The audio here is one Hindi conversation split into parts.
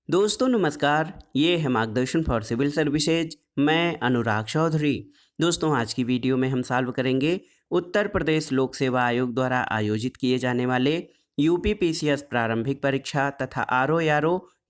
दोस्तों नमस्कार, ये है मार्गदर्शन फॉर सिविल सर्विसेज। मैं अनुराग चौधरी। दोस्तों आज की वीडियो में हम सॉल्व करेंगे उत्तर प्रदेश लोक सेवा आयोग द्वारा आयोजित किए जाने वाले यूपी पीसीएस प्रारंभिक परीक्षा तथा आरओ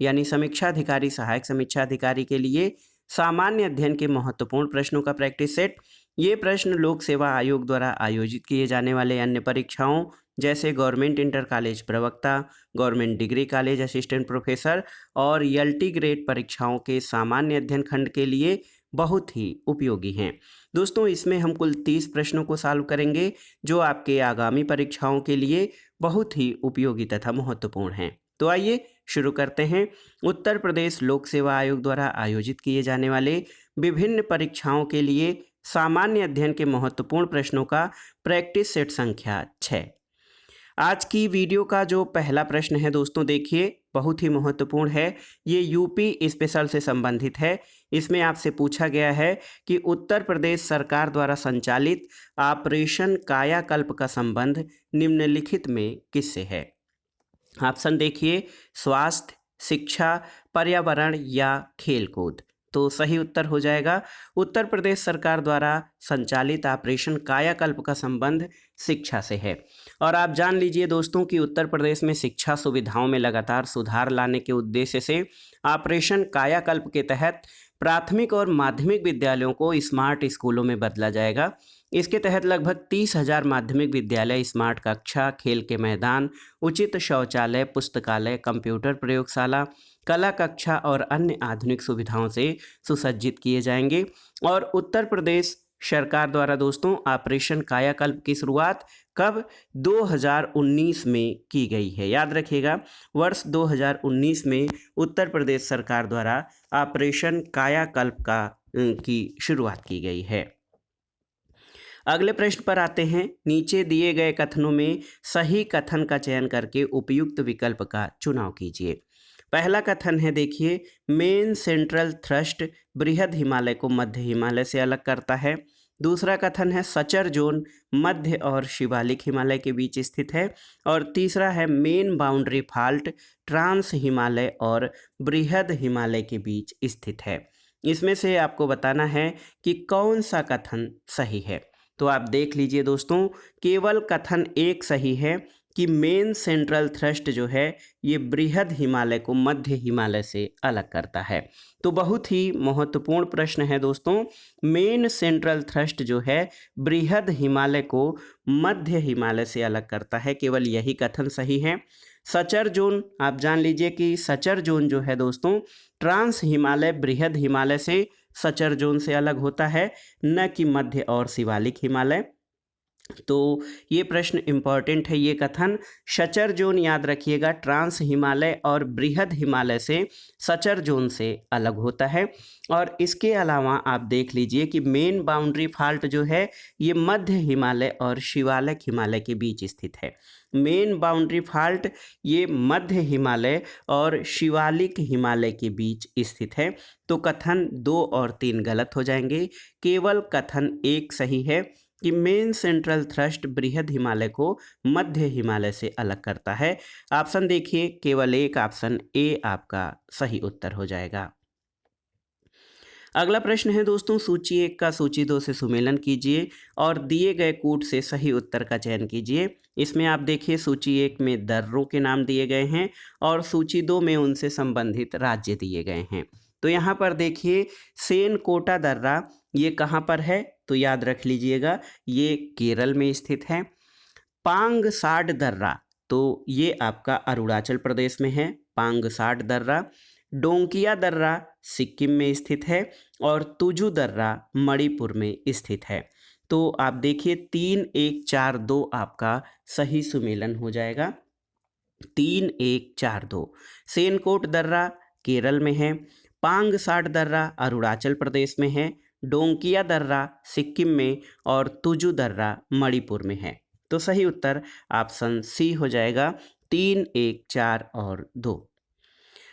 यानी समीक्षा अधिकारी सहायक समीक्षा अधिकारी के लिए सामान्य अध्ययन के महत्वपूर्ण प्रश्नों का प्रैक्टिस सेट। ये प्रश्न लोक सेवा आयोग द्वारा आयोजित किए जाने वाले अन्य परीक्षाओं जैसे गवर्नमेंट इंटर कॉलेज प्रवक्ता, government degree college assistant professor और यल्टी ग्रेड परीक्षाओं के सामान्य अध्ययन खंड के लिए बहुत ही उपयोगी हैं। दोस्तों इसमें हम कुल 30 प्रश्नों को सॉल्व करेंगे जो आपके आगामी परीक्षाओं के लिए बहुत ही उपयोगी तथा महत्वपूर्ण हैं। तो आइए शुरू करते हैं। उत्तर प्रदेश लोक सेवा आयोग द्वारा आयोजित किए जाने वाले विभिन्न परीक्षाओं के लिए सामान्य अध्ययन के महत्वपूर्ण प्रश्नों का प्रैक्टिस सेट संख्या 6। आज की वीडियो का जो पहला प्रश्न है दोस्तों देखिए, बहुत ही महत्वपूर्ण है। ये यूपी स्पेशल से संबंधित है। इसमें आपसे पूछा गया है कि उत्तर प्रदेश सरकार द्वारा संचालित ऑपरेशन कायाकल्प का संबंध निम्नलिखित में किससे है। ऑप्शन देखिए, स्वास्थ्य, शिक्षा, पर्यावरण या खेलकूद। तो सही उत्तर हो जाएगा उत्तर प्रदेश सरकार द्वारा संचालित ऑपरेशन कायाकल्प का संबंध शिक्षा से है। और आप जान लीजिए दोस्तों कि उत्तर प्रदेश में शिक्षा सुविधाओं में लगातार सुधार लाने के उद्देश्य से ऑपरेशन कायाकल्प के तहत प्राथमिक और माध्यमिक विद्यालयों को स्मार्ट स्कूलों में बदला जाएगा। इसके तहत लगभग 30,000 माध्यमिक विद्यालय स्मार्ट कक्षा, खेल के मैदान, उचित शौचालय, पुस्तकालय, कंप्यूटर प्रयोगशाला, कला कक्षा और अन्य आधुनिक सुविधाओं से सुसज्जित किए जाएंगे। और उत्तर प्रदेश सरकार द्वारा दोस्तों ऑपरेशन कायाकल्प की शुरुआत कब 2019 में की गई है। याद रखिएगा, वर्ष 2019 में उत्तर प्रदेश सरकार द्वारा ऑपरेशन कायाकल्प की शुरुआत की गई है। अगले प्रश्न पर आते हैं। नीचे दिए गए कथनों में सही कथन का चयन करके उपयुक्त विकल्प का चुनाव कीजिए। पहला कथन है देखिए, मेन सेंट्रल थ्रस्ट बृहद हिमालय को मध्य हिमालय से अलग करता है। दूसरा कथन है, सचर जोन मध्य और शिवालिक हिमालय के बीच स्थित है। और तीसरा है, main boundary fault trans Himalaya और बृहद हिमालय के बीच स्थित है। इसमें से आपको बताना है कि कौन सा कथन सही है। तो आप देख लीजिए दोस्तों, केवल कथन एक सही है कि मेन सेंट्रल थ्रस्ट जो है ये बृहद हिमालय को मध्य हिमालय से अलग करता है। तो बहुत ही महत्वपूर्ण प्रश्न है दोस्तों। मेन सेंट्रल थ्रस्ट जो है बृहद हिमालय को मध्य हिमालय से अलग करता है, केवल यही कथन सही है। सचर जोन, आप जान लीजिए कि सचर जोन जो है दोस्तों ट्रांस हिमालय बृहद हिमालय से सचर जोन से अलग होता है, न कि मध्य और शिवालिक हिमालय। तो ये प्रश्न इंपॉर्टेंट है। ये कथन सचर जोन याद रखिएगा ट्रांस हिमालय और बृहद हिमालय से सचर जोन से अलग होता है। और इसके अलावा आप देख लीजिए कि मेन बाउंड्री फॉल्ट जो है ये मध्य हिमालय और शिवालिक हिमालय के बीच स्थित है। मेन बाउंड्री फॉल्ट ये मध्य हिमालय और शिवालिक हिमालय के बीच स्थित है। तो कथन 2 और 3 गलत हो जाएंगे, केवल कथन 1 सही है कि मेन सेंट्रल थ्रस्ट बृहद हिमालय को मध्य हिमालय से अलग करता है। ऑप्शन देखिए, केवल एक ऑप्शन ए आपका सही उत्तर हो जाएगा। अगला प्रश्न है दोस्तों, सूची 1 का सूची 2 से सुमेलन कीजिए और दिए गए कूट से सही उत्तर का चयन कीजिए। इसमें आप देखिए सूची 1 में दर्रों के नाम दिए गए हैं और सूची 2 में उनसे संबंधित राज्य दिए गए हैं। तो यहाँ पर देखिए सेन कोटा दर्रा ये कहाँ पर है, तो याद रख लीजिएगा ये केरल में स्थित है। पांगसाड दर्रा तो ये आपका अरुणाचल प्रदेश में है। पांगसाड दर्रा, डोंकिया दर्रा सिक्किम में स्थित है और तुजू दर्रा मणिपुर में स्थित है। तो आप देखिए 3 1 4 2 आपका सही सुमेलन हो जाएगा। 3 1 4 2 सेनकोट दर्रा केरल में है, पांगसाड दर्रा अरुणाचल प्रदेश में है, डोंकिया दर्रा सिक्किम में और तुजू दर्रा मणिपुर में है। तो सही उत्तर ऑप्शन सी हो जाएगा, 3 1 4 और 2।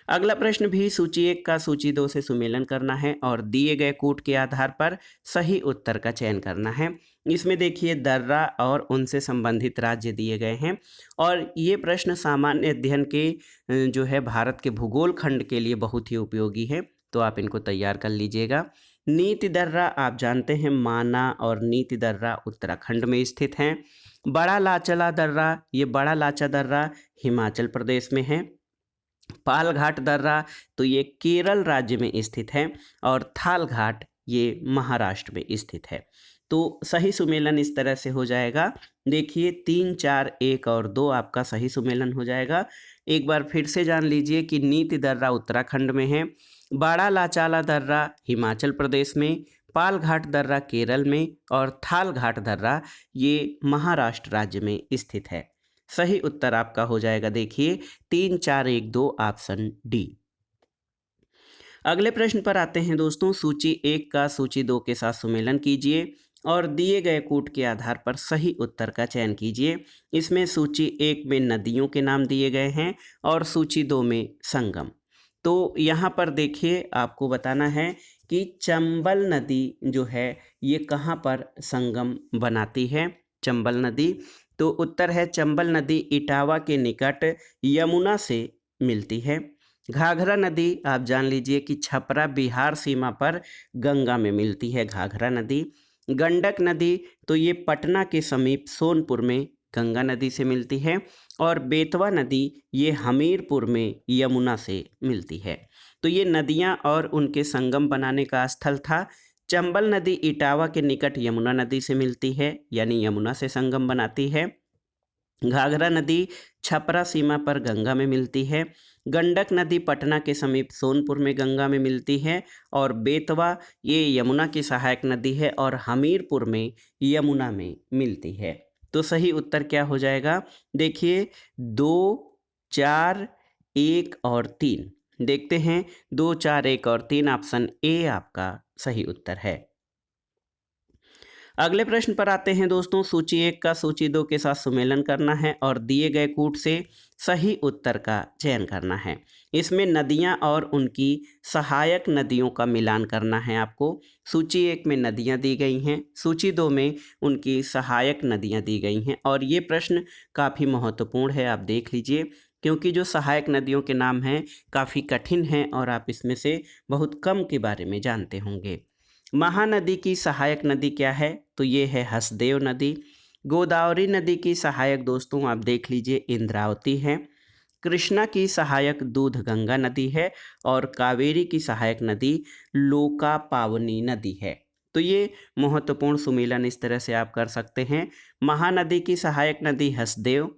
अगला प्रश्न भी सूची 1 का सूची 2 से सुमेलन करना है और दिए गए कूट के आधार पर सही उत्तर का चयन करना है। इसमें देखिए दर्रा और उनसे संबंधित राज्य दिए गए हैं और ये प्रश्न सामान्य अध्ययन के जो है भारत के भूगोल खंड के लिए बहुत ही उपयोगी है, तो आप इनको तैयार कर लीजिएगा। नीति दर्रा आप जानते हैं माना और नीति दर्रा उत्तराखंड में स्थित हैं। बड़ा लाचला दर्रा, ये बड़ा लाचा दर्रा हिमाचल प्रदेश में है। पालघाट दर्रा तो ये केरल राज्य में स्थित है और थाल घाट ये महाराष्ट्र में स्थित है। तो सही सुमेलन इस तरह से हो जाएगा। देखिए 3, 4, 1 और 2 आपका सही सुमेलन हो जाएगा। एक बार फिर से जान लीजिए कि नीति दर्रा उत्तराखंड में है, बड़ा लाचाला दर्रा हिमाचल प्रदेश में, पालघाट दर्रा केरल में और थाल घाट दर्रा ये महाराष्ट्र राज्य में स्थित है। सही उत्तर आपका हो जाएगा देखिए 3, 4, 1, 2 ऑप्शन डी। अगले प्रश्न पर आते हैं दोस्तों। सूची 1 का सूची 2 के साथ सुमेलन कीजिए और दिए गए कूट के आधार पर सही उत्तर का चयन कीजिए। इसमें सूची 1 में नदियों के नाम दिए गए हैं और सूची 2 में संगम। तो यहाँ पर देखिए आपको बताना है कि चंबल नदी जो है ये कहाँ पर संगम बनाती है। चंबल नदी, तो उत्तर है चंबल नदी इटावा के निकट यमुना से मिलती है। घाघरा नदी आप जान लीजिए कि छपरा बिहार सीमा पर गंगा में मिलती है घाघरा नदी। गंडक नदी तो ये पटना के समीप सोनपुर में गंगा नदी से मिलती है और बेतवा नदी ये हमीरपुर में यमुना से मिलती है। तो ये नदियाँ और उनके संगम बनाने का स्थल था। चंबल नदी इटावा के निकट यमुना नदी से मिलती है, यानी यमुना से संगम बनाती है। घाघरा नदी छपरा सीमा पर गंगा में मिलती है। गंडक नदी पटना के समीप सोनपुर में गंगा में मिलती है और बेतवा ये यमुना की सहायक नदी है और हमीरपुर में यमुना में मिलती है। तो सही उत्तर क्या हो जाएगा? देखिए 2, 4, 1 और 3 देखते हैं। 2, 4, 1 और 3 ऑप्शन ए आपका सही उत्तर है। अगले प्रश्न पर आते हैं दोस्तों। सूची 1 का सूची 2 के साथ सुमेलन करना है और दिए गए कूट से सही उत्तर का चयन करना है। इसमें नदियां और उनकी सहायक नदियों का मिलान करना है आपको। सूची 1 में नदियां दी गई हैं, सूची 2 में उनकी सहायक नदियां दी गई हैं और ये प्रश्न काफ़ी महत्वपूर्ण है, आप देख लीजिए, क्योंकि जो सहायक नदियों के नाम हैं काफ़ी कठिन हैं और आप इसमें से बहुत कम के बारे में जानते होंगे। महानदी की सहायक नदी क्या है? तो ये है हसदेव नदी। गोदावरी नदी की सहायक दोस्तों आप देख लीजिए इंद्रावती है। कृष्णा की सहायक दूधगंगा नदी है और कावेरी की सहायक नदी लोकापावनी नदी है। तो ये महत्वपूर्ण सुमेलन इस तरह से आप कर सकते हैं। महानदी की सहायक नदी हसदेव,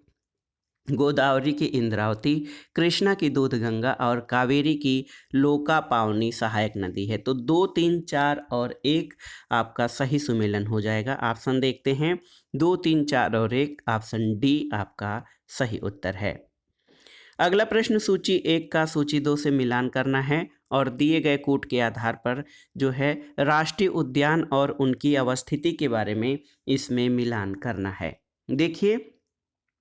गोदावरी की इंद्रावती, कृष्णा की दूधगंगा और कावेरी की लोकापावनी सहायक नदी है। तो 2, 3, 4 और 1 आपका सही सुमेलन हो जाएगा। ऑप्शन देखते हैं। 2, 3, 4 और 1 ऑप्शन डी आपका सही उत्तर है। अगला प्रश्न सूची 1 का सूची 2 से मिलान करना है और दिए गए कूट के आधार पर जो है राष्ट्रीय उद्यान और उनकी अवस्थिति के बारे में इसमें मिलान करना है। देखिए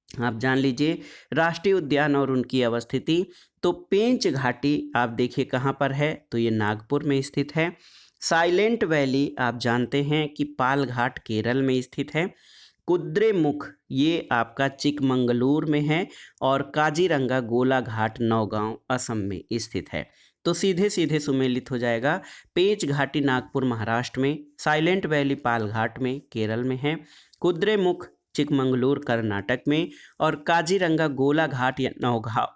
आप जान लीजिए राष्ट्रीय उद्यान और उनकी अवस्थिति। तो पेंच घाटी आप देखिए कहाँ पर है? तो ये नागपुर में स्थित है। साइलेंट वैली आप जानते हैं कि पालघाट केरल में स्थित है। कुद्रेमुख ये आपका चिकमंगलूर में है और काजीरंगा गोलाघाट नौगांव असम में स्थित है। तो सीधे सीधे सुमेलित हो जाएगा। पेंच घाटी नागपुर महाराष्ट्र में, साइलेंट वैली पालघाट में केरल में है, कुद्रेमुख चिकमंगलूर कर्नाटक में और काजीरंगा गोलाघाट या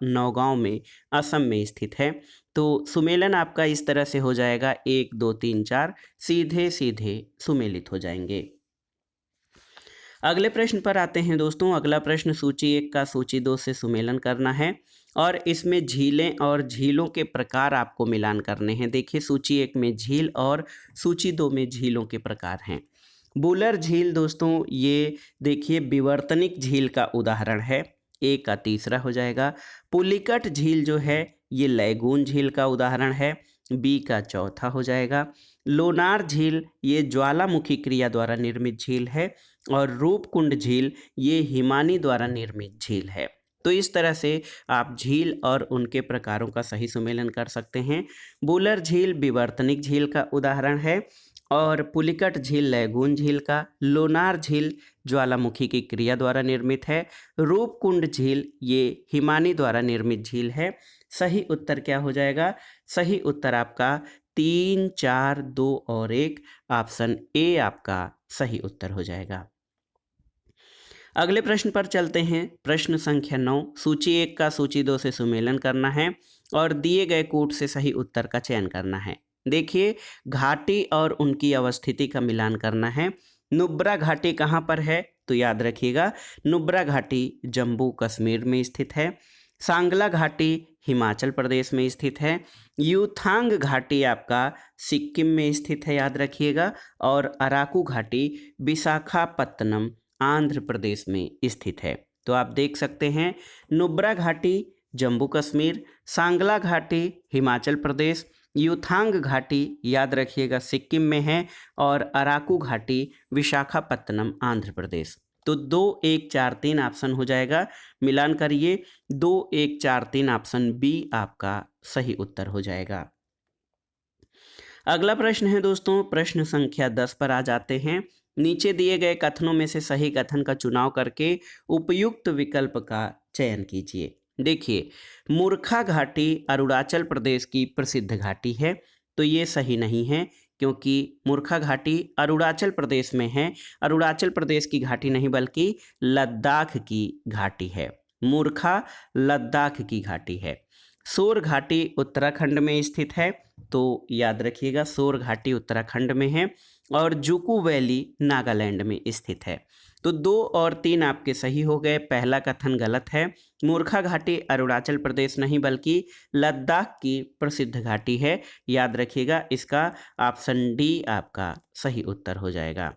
नौगांव में असम में स्थित है। तो सुमेलन आपका इस तरह से हो जाएगा 1, 2, 3, 4 सीधे सीधे सुमेलित हो जाएंगे। अगले प्रश्न पर आते हैं दोस्तों। अगला प्रश्न सूची 1 का सूची 2 से सुमेलन करना है और इसमें झीलें और झीलों के प्रकार आपको मिलान करने हैं। देखिए सूची 1 में झील और सूची 2 में झीलों के प्रकार हैं। बुलर झील दोस्तों ये देखिए विवर्तनिक झील का उदाहरण है, ए का तीसरा हो जाएगा। पुलिकट झील जो है ये लैगून झील का उदाहरण है, बी का चौथा हो जाएगा। लोनार झील ये ज्वालामुखी क्रिया द्वारा निर्मित झील है और रूपकुंड झील ये हिमानी द्वारा निर्मित झील है। तो इस तरह से आप झील और उनके प्रकारों का सही सुमेलन कर सकते हैं। बुलर झील विवर्तनिक झील का उदाहरण है और पुलिकट झील लैगून झील का, लोनार झील ज्वालामुखी की क्रिया द्वारा निर्मित है, रूपकुंड झील ये हिमानी द्वारा निर्मित झील है। सही उत्तर क्या हो जाएगा? सही उत्तर आपका 3, 4, 2 और 1 ऑप्शन ए आपका सही उत्तर हो जाएगा। अगले प्रश्न पर चलते हैं। प्रश्न संख्या 9, सूची 1 का सूची 2 से सुमेलन करना है और दिए गए कूट से सही उत्तर का चयन करना है। देखिए, घाटी और उनकी अवस्थिति का मिलान करना है। नुब्रा घाटी कहाँ पर है? तो याद रखिएगा, नुब्रा घाटी जम्मू कश्मीर में स्थित है। सांगला घाटी हिमाचल प्रदेश में स्थित है। यूथांग घाटी आपका सिक्किम में स्थित है, याद रखिएगा। और अराकू घाटी विशाखापत्तनम आंध्र प्रदेश में स्थित है। तो आप देख सकते हैं, नुब्रा घाटी जम्मू कश्मीर, सांगला घाटी हिमाचल प्रदेश, यूथांग घाटी याद रखिएगा सिक्किम में है और अराकू घाटी विशाखापत्तनम आंध्र प्रदेश। तो 2, 1, 4, 3 ऑप्शन हो जाएगा। मिलान करिए, 2, 1, 4, 3 ऑप्शन बी आपका सही उत्तर हो जाएगा। अगला प्रश्न है दोस्तों, प्रश्न संख्या 10 पर आ जाते हैं। नीचे दिए गए कथनों में से सही कथन का चुनाव करके उपयुक्त विकल्प का चयन कीजिए। देखिए, मूर्खा घाटी अरुणाचल प्रदेश की प्रसिद्ध घाटी है, तो ये सही नहीं है क्योंकि मूर्खा घाटी अरुणाचल प्रदेश में है। अरुणाचल प्रदेश की घाटी नहीं बल्कि लद्दाख की घाटी है। मूर्खा लद्दाख की घाटी है। सोर घाटी उत्तराखंड में स्थित है, तो याद रखिएगा सोर घाटी उत्तराखंड में है। और जुकू वैली नागालैंड में स्थित है। तो 2 और 3 आपके सही हो गए। पहला कथन गलत है। मूर्खा घाटी अरुणाचल प्रदेश नहीं बल्कि लद्दाख की प्रसिद्ध घाटी है, याद रखिएगा। इसका ऑप्शन डी आपका सही उत्तर हो जाएगा।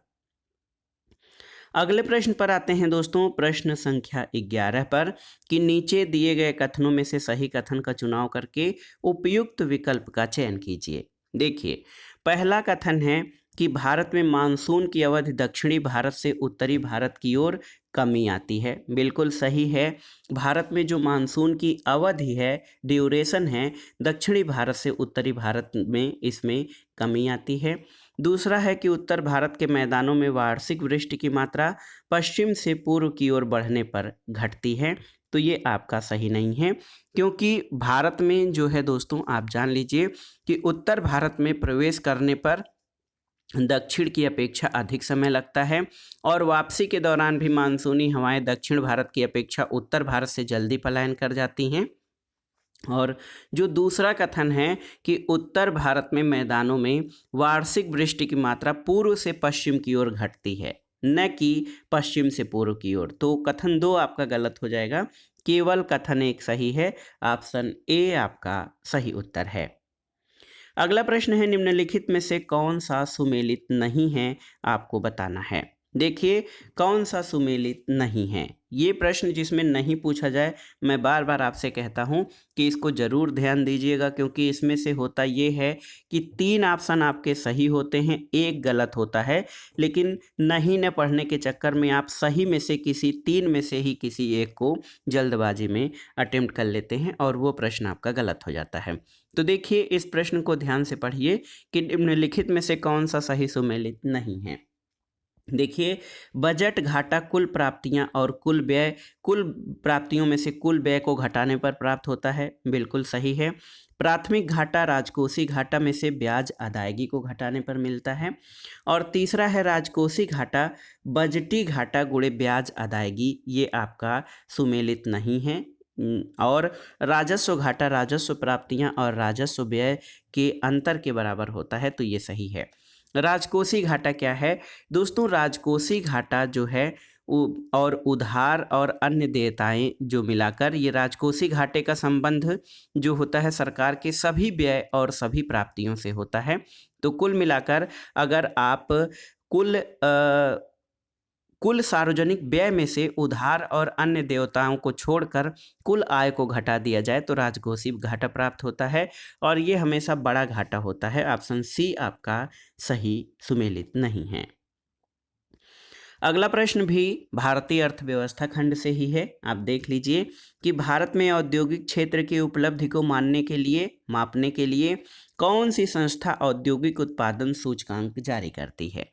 अगले प्रश्न पर आते हैं दोस्तों, प्रश्न संख्या 11 पर कि नीचे दिए गए कथनों में से सही कथन का चुनाव करके उपयुक्त विकल्प का चयन कीजिए। देखिए, पहला कथन है कि भारत में मानसून की अवधि दक्षिणी भारत से उत्तरी भारत की ओर कमी आती है। बिल्कुल सही है। भारत में जो मानसून की अवधि है, ड्यूरेशन है, दक्षिणी भारत से उत्तरी भारत में इसमें कमी आती है। दूसरा है कि उत्तर भारत के मैदानों में वार्षिक वृष्टि की मात्रा पश्चिम से पूर्व की ओर बढ़ने पर घटती है, तो ये आपका सही नहीं है क्योंकि भारत में जो है दोस्तों, आप जान लीजिए कि उत्तर भारत में प्रवेश करने पर दक्षिण की अपेक्षा अधिक समय लगता है और वापसी के दौरान भी मानसूनी हवाएं दक्षिण भारत की अपेक्षा उत्तर भारत से जल्दी पलायन कर जाती हैं। और जो दूसरा कथन है कि उत्तर भारत में मैदानों में वार्षिक वृष्टि की मात्रा पूर्व से पश्चिम की ओर घटती है, न कि पश्चिम से पूर्व की ओर, तो कथन 2 आपका गलत हो जाएगा। केवल कथन 1 सही है। ऑप्शन ए आपका सही उत्तर है। अगला प्रश्न है, निम्नलिखित में से कौन सा सुमेलित नहीं है, आपको बताना है। देखिए, कौन सा सुमेलित नहीं है, ये प्रश्न जिसमें नहीं पूछा जाए, मैं बार बार आपसे कहता हूँ कि इसको ज़रूर ध्यान दीजिएगा क्योंकि इसमें से होता ये है कि 3 ऑप्शन आपके सही होते हैं, 1 गलत होता है। लेकिन नहीं न पढ़ने के चक्कर में आप सही में से किसी 3 में से ही किसी एक को जल्दबाजी में अटेम्प्ट कर लेते हैं और वो प्रश्न आपका गलत हो जाता है। तो देखिए, इस प्रश्न को ध्यान से पढ़िए कि निम्नलिखित में से कौन सा सही सुमेलित नहीं है। देखिए, बजट घाटा कुल प्राप्तियां और कुल व्यय, कुल प्राप्तियों में से कुल व्यय को घटाने पर प्राप्त होता है, बिल्कुल सही है। प्राथमिक घाटा राजकोषीय घाटा में से ब्याज अदायगी को घटाने पर मिलता है। और तीसरा है राजकोषीय घाटा बजटी घाटा गुणे ब्याज अदायगी, ये आपका सुमेलित नहीं है। और राजस्व घाटा राजस्व प्राप्तियां और राजस्व व्यय के अंतर के बराबर होता है, तो ये सही है। राजकोषीय घाटा क्या है दोस्तों? राजकोषीय घाटा जो है और उधार और अन्य देयताएं जो मिलाकर ये राजकोषीय घाटे का संबंध जो होता है सरकार के सभी व्यय और सभी प्राप्तियों से होता है। तो कुल मिलाकर अगर आप कुल सार्वजनिक व्यय में से उधार और अन्य देयताओं को छोड़कर कुल आय को घटा दिया जाए तो राजकोषीय घाटा प्राप्त होता है और ये हमेशा बड़ा घाटा होता है। ऑप्शन सी आपका सही सुमेलित नहीं है। अगला प्रश्न भी भारतीय अर्थव्यवस्था खंड से ही है। आप देख लीजिए कि भारत में औद्योगिक क्षेत्र की उपलब्धि को मापने के लिए कौन सी संस्था औद्योगिक उत्पादन सूचकांक जारी करती है।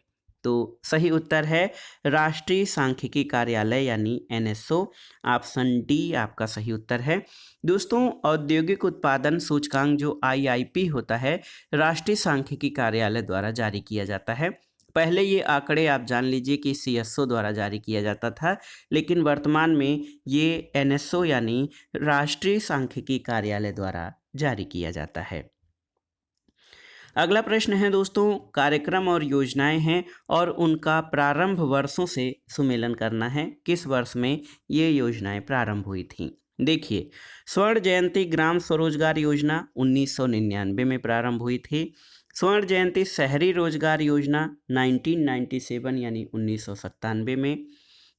तो सही उत्तर है राष्ट्रीय सांख्यिकी कार्यालय यानी एनएसओ। ऑप्शन डी आपका सही उत्तर है। दोस्तों, औद्योगिक उत्पादन सूचकांक जो आईआईपी होता है, राष्ट्रीय सांख्यिकी कार्यालय द्वारा जारी किया जाता है। पहले ये आंकड़े आप जान लीजिए कि सीएसओ द्वारा जारी किया जाता था, लेकिन वर्तमान में ये एनएसओ यानी राष्ट्रीय सांख्यिकी कार्यालय द्वारा जारी किया जाता है। अगला प्रश्न है दोस्तों, कार्यक्रम और योजनाएं हैं और उनका प्रारंभ वर्षों से सुमेलन करना है। किस वर्ष में ये योजनाएं प्रारंभ हुई थीं? देखिए, स्वर्ण जयंती ग्राम स्वरोजगार योजना 1999 में प्रारंभ हुई थी। स्वर्ण जयंती शहरी रोजगार योजना 1997 यानी 1997 में।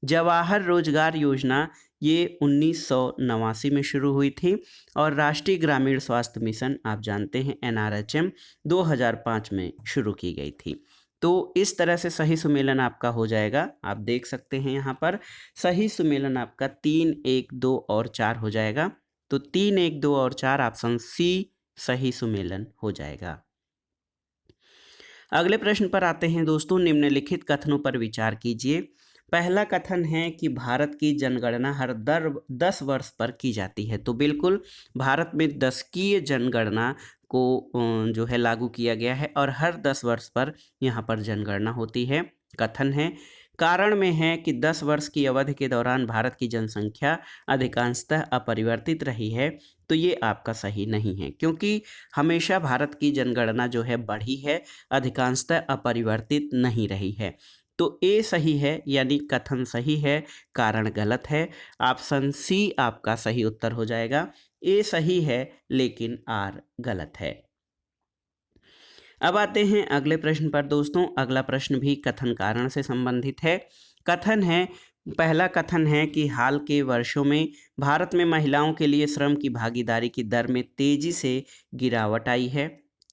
जवाहर रोजगार योजना ये 1989 में शुरू हुई थी। और राष्ट्रीय ग्रामीण स्वास्थ्य मिशन आप जानते हैं एनआरएचएम 2005 में शुरू की गई थी। तो इस तरह से सही सुमेलन आपका हो जाएगा। आप देख सकते हैं यहाँ पर सही सुमेलन आपका 3, 1, 2 और 4 हो जाएगा। तो 3, 1, 2 और 4 ऑप्शन सी सही सुमेलन हो जाएगा। अगले प्रश्न पर आते हैं दोस्तों, निम्नलिखित कथनों पर विचार कीजिए। पहला कथन है कि भारत की जनगणना हर 10 वर्ष पर की जाती है। तो बिल्कुल भारत में दशकीय जनगणना को जो है लागू किया गया है और हर 10 वर्ष पर यहाँ पर जनगणना होती है। कथन है कारण में है कि 10 वर्ष की अवधि के दौरान भारत की जनसंख्या अधिकांशतः अपरिवर्तित रही है। तो ये आपका सही नहीं है, क्योंकि हमेशा भारत की जनगणना जो है बढ़ी है, अधिकांशतः अपरिवर्तित नहीं रही है। तो ए सही है यानी कथन सही है, कारण गलत है। ऑप्शन सी आपका सही उत्तर हो जाएगा। ए सही है लेकिन आर गलत है। अब आते हैं अगले प्रश्न पर दोस्तों। अगला प्रश्न भी कथन कारण से संबंधित है। कथन है, पहला कथन है कि हाल के वर्षों में भारत में महिलाओं के लिए श्रम की भागीदारी की दर में तेजी से गिरावट आई है।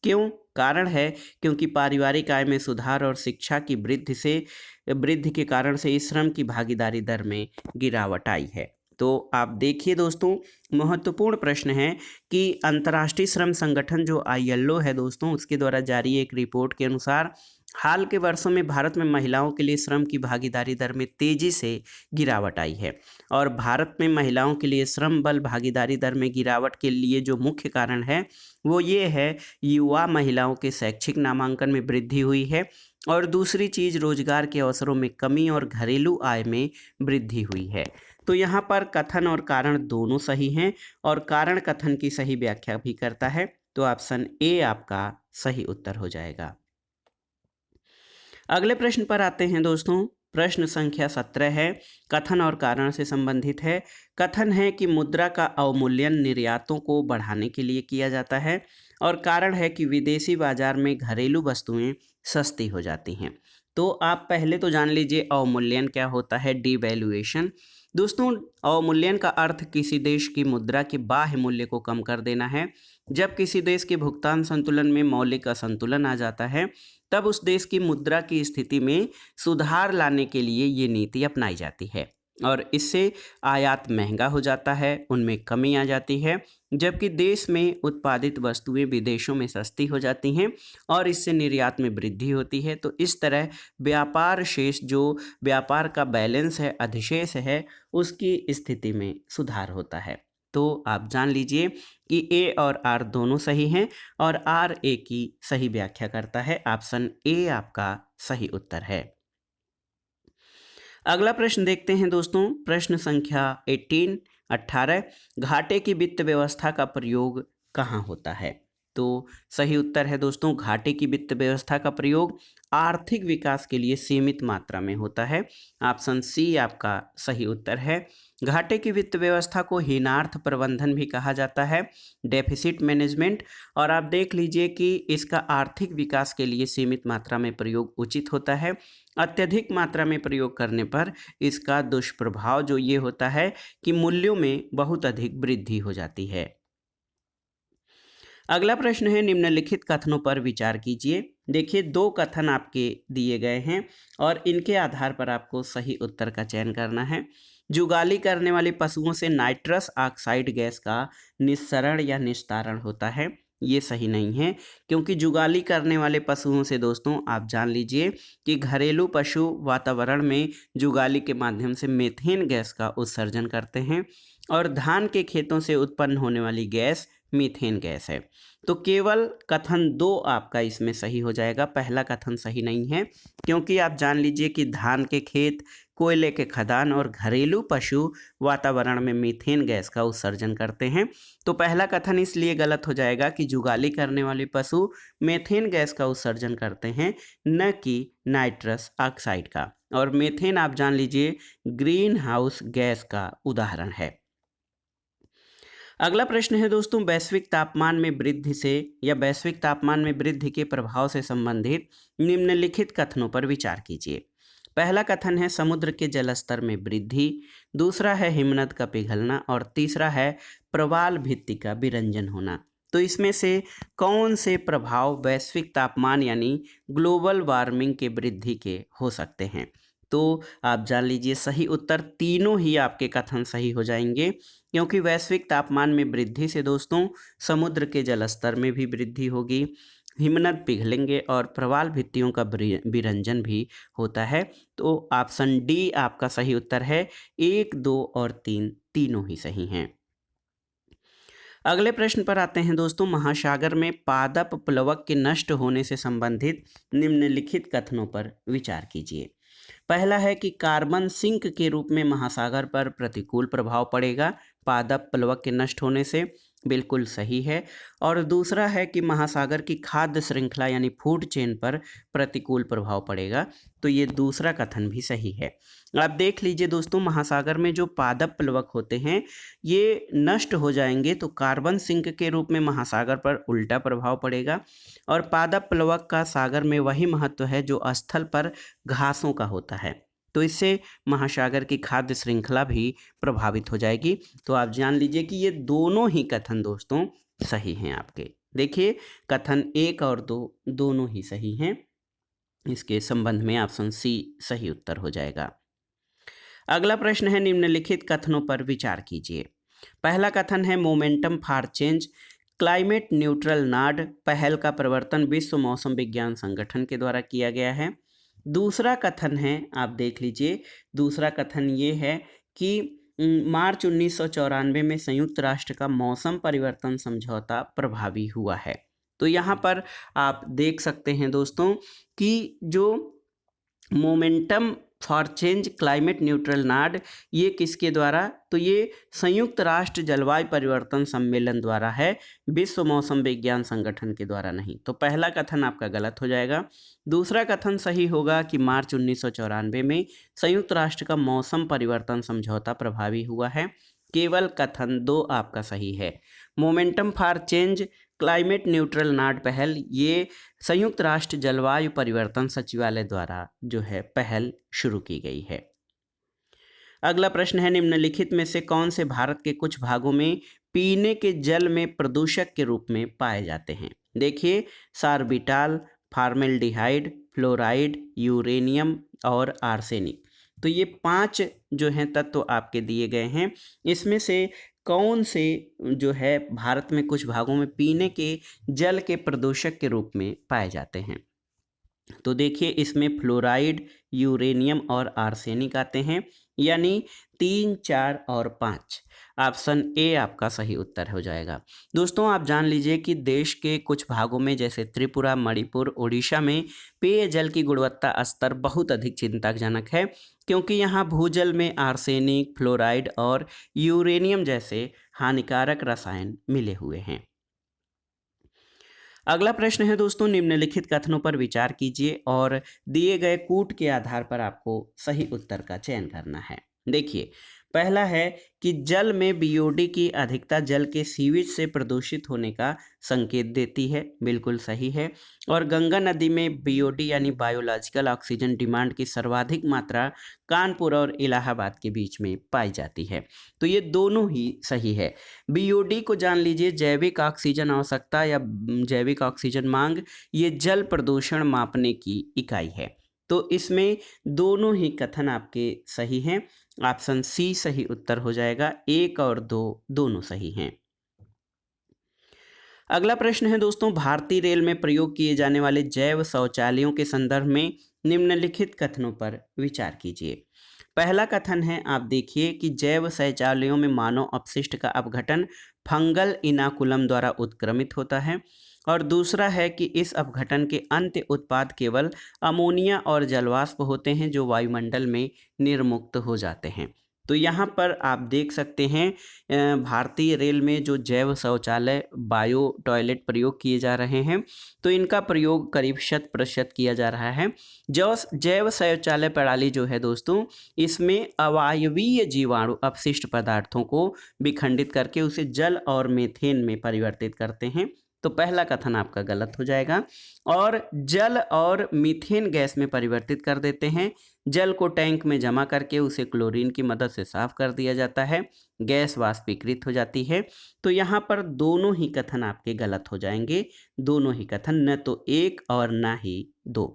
क्यों? कारण है क्योंकि पारिवारिक आय में सुधार और शिक्षा की वृद्धि के कारण से इस श्रम की भागीदारी दर में गिरावट आई है। तो आप देखिए दोस्तों, महत्वपूर्ण प्रश्न है कि अंतर्राष्ट्रीय श्रम संगठन जो आईएलओ है दोस्तों, उसके द्वारा जारी एक रिपोर्ट के अनुसार हाल के वर्षों में भारत में महिलाओं के लिए श्रम की भागीदारी दर में तेजी से गिरावट आई है। और भारत में महिलाओं के लिए श्रम बल भागीदारी दर में गिरावट के लिए जो मुख्य कारण है वो ये है, युवा महिलाओं के शैक्षिक नामांकन में वृद्धि हुई है और दूसरी चीज़ रोजगार के अवसरों में कमी और घरेलू आय में वृद्धि हुई है। तो यहाँ पर कथन और कारण दोनों सही हैं और कारण कथन की सही व्याख्या भी करता है। तो ऑप्शन ए आपका सही उत्तर हो जाएगा। अगले प्रश्न पर आते हैं दोस्तों। प्रश्न संख्या 17 है, कथन और कारण से संबंधित है। कथन है कि मुद्रा का अवमूल्यन निर्यातों को बढ़ाने के लिए किया जाता है और कारण है कि विदेशी बाजार में घरेलू वस्तुएं सस्ती हो जाती हैं। तो आप पहले तो जान लीजिए अवमूल्यन क्या होता है, डिवैल्यूएशन। दोस्तों, अवमूल्यन का अर्थ किसी देश की मुद्रा के बाह्य मूल्य को कम कर देना है। जब किसी देश के भुगतान संतुलन में मौलिक असंतुलन आ जाता है, तब उस देश की मुद्रा की स्थिति में सुधार लाने के लिए ये नीति अपनाई जाती है और इससे आयात महंगा हो जाता है, उनमें कमी आ जाती है, जबकि देश में उत्पादित वस्तुएं विदेशों में सस्ती हो जाती हैं और इससे निर्यात में वृद्धि होती है। तो इस तरह व्यापार शेष, जो व्यापार का बैलेंस है, अधिशेष है, उसकी स्थिति में सुधार होता है। तो आप जान लीजिए कि ए और आर दोनों सही हैं और आर ए की सही व्याख्या करता है। ऑप्शन ए आपका सही उत्तर है। अगला प्रश्न देखते हैं दोस्तों। प्रश्न संख्या 18 घाटे की वित्त व्यवस्था का प्रयोग कहाँ होता है? तो सही उत्तर है दोस्तों, घाटे की वित्त व्यवस्था का प्रयोग आर्थिक विकास के लिए सीमित मात्रा में होता है। ऑप्शन सी आपका सही उत्तर है। घाटे की वित्त व्यवस्था को हीनार्थ प्रबंधन भी कहा जाता है, डेफिसिट मैनेजमेंट। और आप देख लीजिए कि इसका आर्थिक विकास के लिए सीमित मात्रा में प्रयोग उचित होता है। अत्यधिक मात्रा में प्रयोग करने पर इसका दुष्प्रभाव जो ये होता है कि मूल्यों में बहुत अधिक वृद्धि हो जाती है। अगला प्रश्न है, निम्नलिखित कथनों पर विचार कीजिए। देखिए, दो कथन आपके दिए गए हैं और इनके आधार पर आपको सही उत्तर का चयन करना है। जुगाली करने वाले पशुओं से नाइट्रस ऑक्साइड गैस का निस्सरण या निस्तारण होता है। ये सही नहीं है, क्योंकि जुगाली करने वाले पशुओं से दोस्तों आप जान लीजिए कि घरेलू पशु वातावरण में जुगाली के माध्यम से मीथेन गैस का उत्सर्जन करते हैं और धान के खेतों से उत्पन्न होने वाली गैस मीथेन गैस है। तो केवल कथन 2 आपका इसमें सही हो जाएगा, पहला कथन सही नहीं है, क्योंकि आप जान लीजिए कि धान के खेत, कोयले के खदान और घरेलू पशु वातावरण में मीथेन गैस का उत्सर्जन करते हैं। तो पहला कथन इसलिए गलत हो जाएगा कि जुगाली करने वाले पशु मीथेन गैस का उत्सर्जन करते हैं, न कि नाइट्रस ऑक्साइड का। और मीथेन आप जान लीजिए ग्रीन हाउस गैस का उदाहरण है। अगला प्रश्न है दोस्तों, वैश्विक तापमान में वृद्धि से या वैश्विक तापमान में वृद्धि के प्रभाव से संबंधित निम्नलिखित कथनों पर विचार कीजिए। पहला कथन है समुद्र के जलस्तर में वृद्धि, दूसरा है हिमनद का पिघलना और तीसरा है प्रवाल भित्ति का विरंजन होना। तो इसमें से कौन से प्रभाव वैश्विक तापमान यानी ग्लोबल वार्मिंग के वृद्धि के हो सकते हैं? तो आप जान लीजिए सही उत्तर तीनों ही आपके कथन सही हो जाएंगे, क्योंकि वैश्विक तापमान में वृद्धि से दोस्तों समुद्र के जलस्तर में भी वृद्धि होगी, हिमनद पिघलेंगे और प्रवाल भित्तियों का विरंजन भी होता है। तो ऑप्शन डी आपका सही उत्तर है। 1, 2 और 3 तीनों ही सही हैं। अगले प्रश्न पर आते हैं दोस्तों, महासागर में पादप प्लवक के नष्ट होने से संबंधित निम्नलिखित कथनों पर विचार कीजिए। पहला है कि कार्बन सिंक के रूप में महासागर पर प्रतिकूल प्रभाव पड़ेगा पादप प्लवक के नष्ट होने से, बिल्कुल सही है। और दूसरा है कि महासागर की खाद्य श्रृंखला यानी फूड चेन पर प्रतिकूल प्रभाव पड़ेगा, तो ये दूसरा कथन भी सही है। आप देख लीजिए दोस्तों, महासागर में जो पादप प्लवक होते हैं ये नष्ट हो जाएंगे तो कार्बन सिंक के रूप में महासागर पर उल्टा प्रभाव पड़ेगा, और पादप प्लवक का सागर में वही महत्व है जो स्थल पर घासों का होता है। तो इससे महासागर की खाद्य श्रृंखला भी प्रभावित हो जाएगी। तो आप जान लीजिए कि ये दोनों ही कथन दोस्तों सही हैं आपके। देखिए, कथन 1 और 2 दोनों ही सही हैं। इसके संबंध में ऑप्शन सी सही उत्तर हो जाएगा। अगला प्रश्न है, निम्नलिखित कथनों पर विचार कीजिए। पहला कथन है momentum for change climate neutral now पहल का प्रवर्तन विश्व मौसम विज्ञान संगठन के द्वारा किया गया है। दूसरा कथन है, आप देख लीजिए, दूसरा कथन ये है कि मार्च 1994 में संयुक्त राष्ट्र का मौसम परिवर्तन समझौता प्रभावी हुआ है। तो यहाँ पर आप देख सकते हैं दोस्तों कि जो momentum for change climate neutral now ये किसके द्वारा, तो ये संयुक्त राष्ट्र जलवायु परिवर्तन सम्मेलन द्वारा है, विश्व मौसम विज्ञान संगठन के द्वारा नहीं। तो पहला कथन आपका गलत हो जाएगा। दूसरा कथन सही होगा कि मार्च 1994 में संयुक्त राष्ट्र का मौसम परिवर्तन समझौता प्रभावी हुआ है। केवल कथन 2 आपका सही है। Momentum for change climate neutral now पहल ये संयुक्त राष्ट्र जलवायु परिवर्तन सचिवालय द्वारा जो है पहल शुरू की गई है। अगला प्रश्न है, निम्नलिखित में से कौन से भारत के कुछ भागों में पीने के जल में प्रदूषक के रूप में पाए जाते हैं? देखिए, सार्बिटाल, फॉर्मेल्डिहाइड, फ्लोराइड, यूरेनियम और आर्सेनिक। तो ये 5 जो हैं तत्व आपके दिए गए हैं। इसमें से कौन से जो है भारत में कुछ भागों में पीने के जल के प्रदूषक के रूप में पाए जाते हैं? तो देखिए, इसमें फ्लोराइड, यूरेनियम और आर्सेनिक आते हैं, यानी 3, 4 और 5। ऑप्शन ए आपका सही उत्तर हो जाएगा। दोस्तों, आप जान लीजिए कि देश के कुछ भागों में जैसे त्रिपुरा, मणिपुर, उड़ीसा में पेयजल की गुणवत्ता स्तर बहुत अधिक चिंताजनक है, क्योंकि यहाँ भूजल में आर्सेनिक, फ्लोराइड और यूरेनियम जैसे हानिकारक रसायन मिले हुए हैं। अगला प्रश्न है दोस्तों, निम्नलिखित कथनों पर विचार कीजिए और दिए गए कूट के आधार पर आपको सही उत्तर का चयन करना है। देखिए, पहला है कि जल में बीओडी की अधिकता जल के सीवेज से प्रदूषित होने का संकेत देती है, बिल्कुल सही है। और गंगा नदी में बीओडी यानी बायोलॉजिकल ऑक्सीजन डिमांड की सर्वाधिक मात्रा कानपुर और इलाहाबाद के बीच में पाई जाती है। तो ये दोनों ही सही है। बीओडी को जान लीजिए, जैविक ऑक्सीजन आवश्यकता या जैविक ऑक्सीजन मांग, ये जल प्रदूषण मापने की इकाई है। तो इसमें दोनों ही कथन आपके सही हैं। ऑप्शन सी सही उत्तर हो जाएगा। 1 और 2 दोनों सही हैं। अगला प्रश्न है दोस्तों, भारतीय रेल में प्रयोग किए जाने वाले जैव शौचालयों के संदर्भ में निम्नलिखित कथनों पर विचार कीजिए। पहला कथन है, आप देखिए कि जैव शौचालयों में मानव अपशिष्ट का अपघटन फंगल इनाकुलम द्वारा उत्क्रमित होता है। और दूसरा है कि इस अपघटन के अंत्य उत्पाद केवल अमोनिया और जलवाष्प होते हैं जो वायुमंडल में निर्मुक्त हो जाते हैं। तो यहाँ पर आप देख सकते हैं भारतीय रेल में जो जैव शौचालय बायो टॉयलेट प्रयोग किए जा रहे हैं, तो इनका प्रयोग करीब 100% किया जा रहा है। जो जैव शौचालय प्रणाली जो है दोस्तों, इसमें अवायवीय जीवाणु अपशिष्ट पदार्थों को विखंडित करके उसे जल और मीथेन में परिवर्तित करते हैं। तो पहला कथन आपका गलत हो जाएगा। और जल और मीथेन गैस में परिवर्तित कर देते हैं। जल को टैंक में जमा करके उसे क्लोरीन की मदद से साफ कर दिया जाता है, गैस वाष्पीकृत हो जाती है। तो यहाँ पर दोनों ही कथन आपके गलत हो जाएंगे, दोनों ही कथन, न तो 1 और ना ही 2।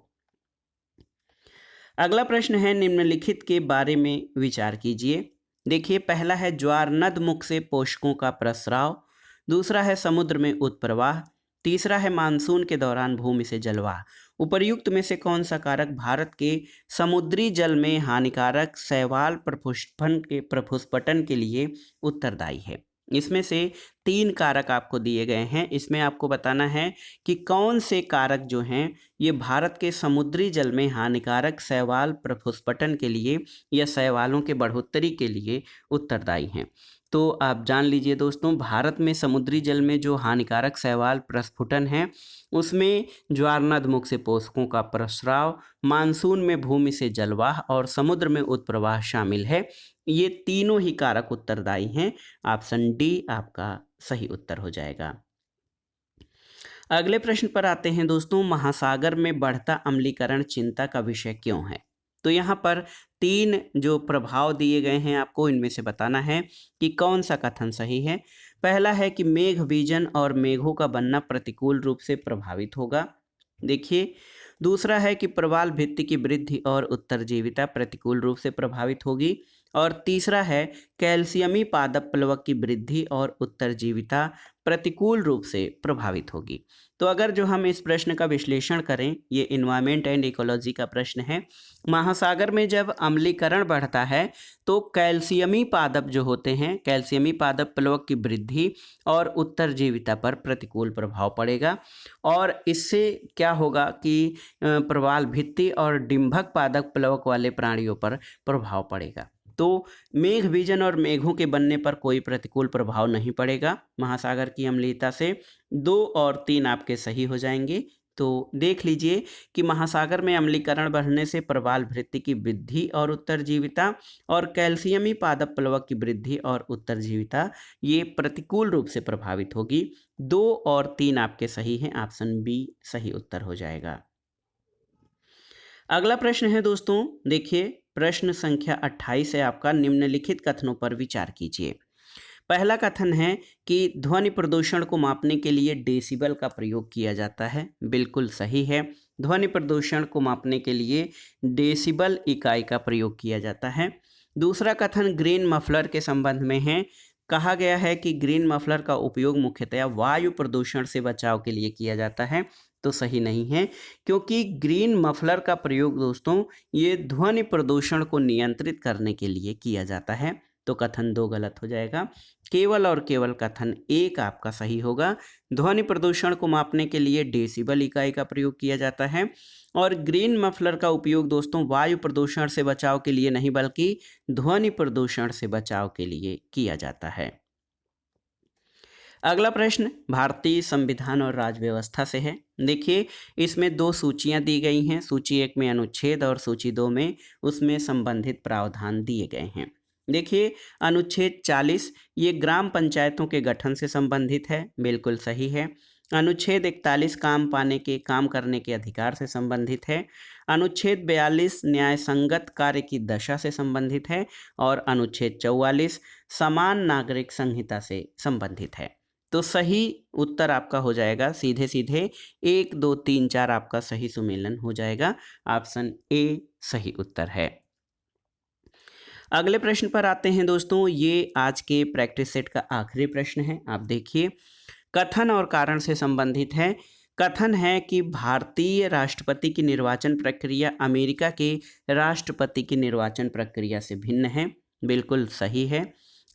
अगला प्रश्न है, निम्नलिखित के बारे में विचार कीजिए। देखिए, पहला है ज्वार नद मुख से पोषकों का प्रस्राव, दूसरा है समुद्र में उत्प्रवाह, तीसरा है मानसून के दौरान भूमि से जलवाह। उपर्युक्त में से कौन सा कारक भारत के समुद्री जल में हानिकारक शैवाल प्रपुष्पटन के लिए उत्तरदायी है? इसमें से 3 कारक आपको दिए गए हैं। इसमें आपको बताना है कि कौन से कारक जो हैं ये भारत के समुद्री जल में हानिकारक शैवाल प्रपुष्पटन के लिए या शैवालों के बढ़ोतरी के लिए उत्तरदायी हैं। तो आप जान लीजिए दोस्तों, भारत में समुद्री जल में जो हानिकारक शैवाल प्रस्फुटन है उसमें ज्वार नदमुख से पोषकों का प्रस्राव, मानसून में भूमि से जलवाह और समुद्र में उत्प्रवाह शामिल है। ये तीनों ही कारक उत्तरदायी हैं। ऑप्शन डी आपका सही उत्तर हो जाएगा। अगले प्रश्न पर आते हैं दोस्तों, महासागर में बढ़ता अम्लीकरण चिंता का विषय क्यों है? तो यहाँ पर 3 जो प्रभाव दिए गए हैं आपको, इनमें से बताना है कि कौन सा कथन सही है। पहला है कि मेघ बीजन और मेघों का बनना प्रतिकूल रूप से प्रभावित होगा। देखिए, दूसरा है कि प्रवाल भित्ति की वृद्धि और उत्तरजीविता प्रतिकूल रूप से प्रभावित होगी। और तीसरा है कैल्शियमी पादप प्लवक की वृद्धि और उत्तरजीविता प्रतिकूल रूप से प्रभावित होगी। तो अगर जो हम इस प्रश्न का विश्लेषण करें, ये इन्वायरमेंट एंड इकोलॉजी का प्रश्न है। महासागर में जब अम्लीकरण बढ़ता है तो कैल्शियमी पादप जो होते हैं, कैल्शियमी पादप प्लवक की वृद्धि और उत्तरजीविता पर प्रतिकूल प्रभाव पड़ेगा। और इससे क्या होगा कि प्रवाल भित्ति और डिंभक पादप प्लवक वाले प्राणियों पर प्रभाव पड़ेगा। तो मेघ बीजन और मेघों के बनने पर कोई प्रतिकूल प्रभाव नहीं पड़ेगा महासागर की अम्लीयता से। 2 और 3 आपके सही हो जाएंगे। तो देख लीजिए कि महासागर में अम्लीकरण बढ़ने से प्रवाल भित्ति की वृद्धि और उत्तरजीविता और कैल्शियमी पादप प्लवक की वृद्धि और उत्तरजीविता ये प्रतिकूल रूप से प्रभावित होगी। 2 और 3 आपके सही हैं। ऑप्शन बी सही उत्तर हो जाएगा। अगला प्रश्न है दोस्तों, देखिए प्रश्न संख्या 28 है आपका। निम्नलिखित कथनों पर विचार कीजिए। पहला कथन है कि ध्वनि प्रदूषण को मापने के लिए डेसिबल का प्रयोग किया जाता है, बिल्कुल सही है। ध्वनि प्रदूषण को मापने के लिए डेसिबल इकाई का प्रयोग किया जाता है। दूसरा कथन ग्रीन मफलर के संबंध में है। कहा गया है कि ग्रीन मफलर का उपयोग मुख्यतया वायु प्रदूषण से बचाव के लिए किया जाता है, तो सही नहीं है, क्योंकि ग्रीन मफलर का प्रयोग दोस्तों ये ध्वनि प्रदूषण को नियंत्रित करने के लिए किया जाता है। तो कथन 2 गलत हो जाएगा। केवल और केवल कथन 1 आपका सही होगा। ध्वनि प्रदूषण को मापने के लिए डेसिबल इकाई का प्रयोग किया जाता है और ग्रीन मफलर का उपयोग दोस्तों वायु प्रदूषण से बचाव के लिए नहीं बल्कि ध्वनि प्रदूषण से बचाव के लिए किया जाता है। अगला प्रश्न भारतीय संविधान और राज्य व्यवस्था से है। देखिए, इसमें 2 सूचियां दी गई हैं। सूची 1 में अनुच्छेद और सूची 2 में उसमें संबंधित प्रावधान दिए गए हैं। देखिए, अनुच्छेद 40 ये ग्राम पंचायतों के गठन से संबंधित है, बिल्कुल सही है। अनुच्छेद 41 काम करने के अधिकार से संबंधित है। अनुच्छेद 42 न्याय संगत कार्य की दशा से संबंधित है और अनुच्छेद 44 समान नागरिक संहिता से संबंधित है। तो सही उत्तर आपका हो जाएगा सीधे सीधे 1, 2, 3, 4 आपका सही सुमेलन हो जाएगा। ऑप्शन ए सही उत्तर है। अगले प्रश्न पर आते हैं दोस्तों, ये आज के प्रैक्टिस सेट का आखिरी प्रश्न है। आप देखिए, कथन और कारण से संबंधित है। कथन है कि भारतीय राष्ट्रपति की निर्वाचन प्रक्रिया अमेरिका के राष्ट्रपति की निर्वाचन प्रक्रिया से भिन्न है, बिल्कुल सही है।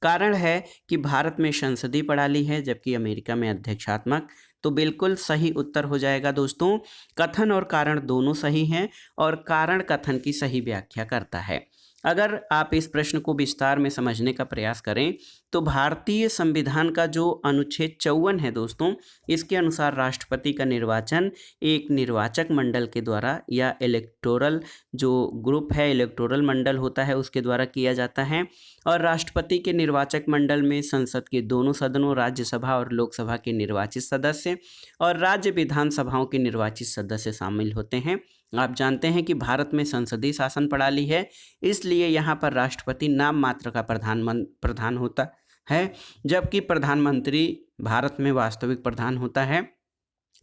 कारण है कि भारत में संसदीय प्रणाली है जबकि अमेरिका में अध्यक्षात्मक, तो बिल्कुल सही उत्तर हो जाएगा दोस्तों। कथन और कारण दोनों सही हैं और कारण कथन की सही व्याख्या करता है। अगर आप इस प्रश्न को विस्तार में समझने का प्रयास करें तो भारतीय संविधान का जो अनुच्छेद 54 है दोस्तों, इसके अनुसार राष्ट्रपति का निर्वाचन एक निर्वाचक मंडल के द्वारा या इलेक्टोरल जो ग्रुप है, इलेक्टोरल मंडल होता है, उसके द्वारा किया जाता है। और राष्ट्रपति के निर्वाचक मंडल में संसद के दोनों सदनों, राज्यसभा और लोकसभा के निर्वाचित सदस्य और राज्य विधानसभाओं के निर्वाचित सदस्य शामिल होते हैं। आप जानते हैं कि भारत में संसदीय शासन प्रणाली है, इसलिए यहाँ पर राष्ट्रपति नाम मात्र का प्रधान होता है, जबकि प्रधानमंत्री भारत में वास्तविक प्रधान होता है।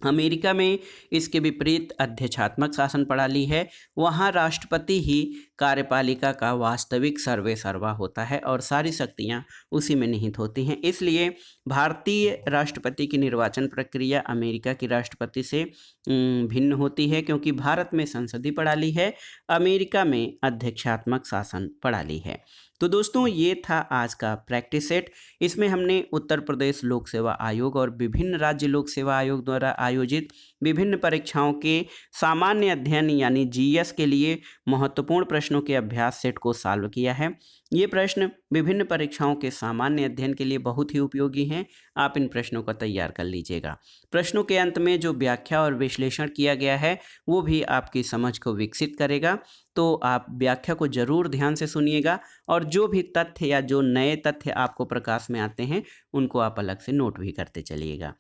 अमेरिका में इसके विपरीत अध्यक्षात्मक शासन प्रणाली है, वहाँ राष्ट्रपति ही कार्यपालिका का वास्तविक सर्वेसर्वा होता है और सारी शक्तियाँ उसी में निहित होती हैं। इसलिए भारतीय राष्ट्रपति की निर्वाचन प्रक्रिया अमेरिका की राष्ट्रपति से भिन्न होती है, क्योंकि भारत में संसदीय प्रणाली है, अमेरिका में अध्यक्षात्मक शासन प्रणाली है। तो दोस्तों, ये था आज का प्रैक्टिस सेट। इसमें हमने उत्तर प्रदेश लोक सेवा आयोग और विभिन्न राज्य लोक सेवा आयोग द्वारा आयोजित विभिन्न परीक्षाओं के सामान्य अध्ययन यानी जीएस के लिए महत्वपूर्ण प्रश्नों के अभ्यास सेट को सॉल्व किया है। ये प्रश्न विभिन्न परीक्षाओं के सामान्य अध्ययन के लिए बहुत ही उपयोगी हैं। आप इन प्रश्नों को तैयार कर लीजिएगा। प्रश्नों के अंत में जो व्याख्या और विश्लेषण किया गया है वो भी आपकी समझ को विकसित करेगा, तो आप व्याख्या को जरूर ध्यान से सुनिएगा और जो भी तथ्य या जो नए तथ्य आपको प्रकाश में आते हैं उनको आप अलग से नोट भी करते चलिएगा।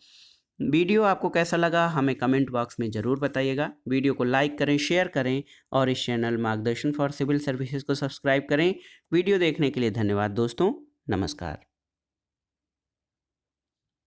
वीडियो आपको कैसा लगा हमें कमेंट बॉक्स में ज़रूर बताइएगा। वीडियो को लाइक करें, शेयर करें और इस चैनल मार्गदर्शन फॉर सिविल सर्विसेज को सब्सक्राइब करें। वीडियो देखने के लिए धन्यवाद दोस्तों, नमस्कार।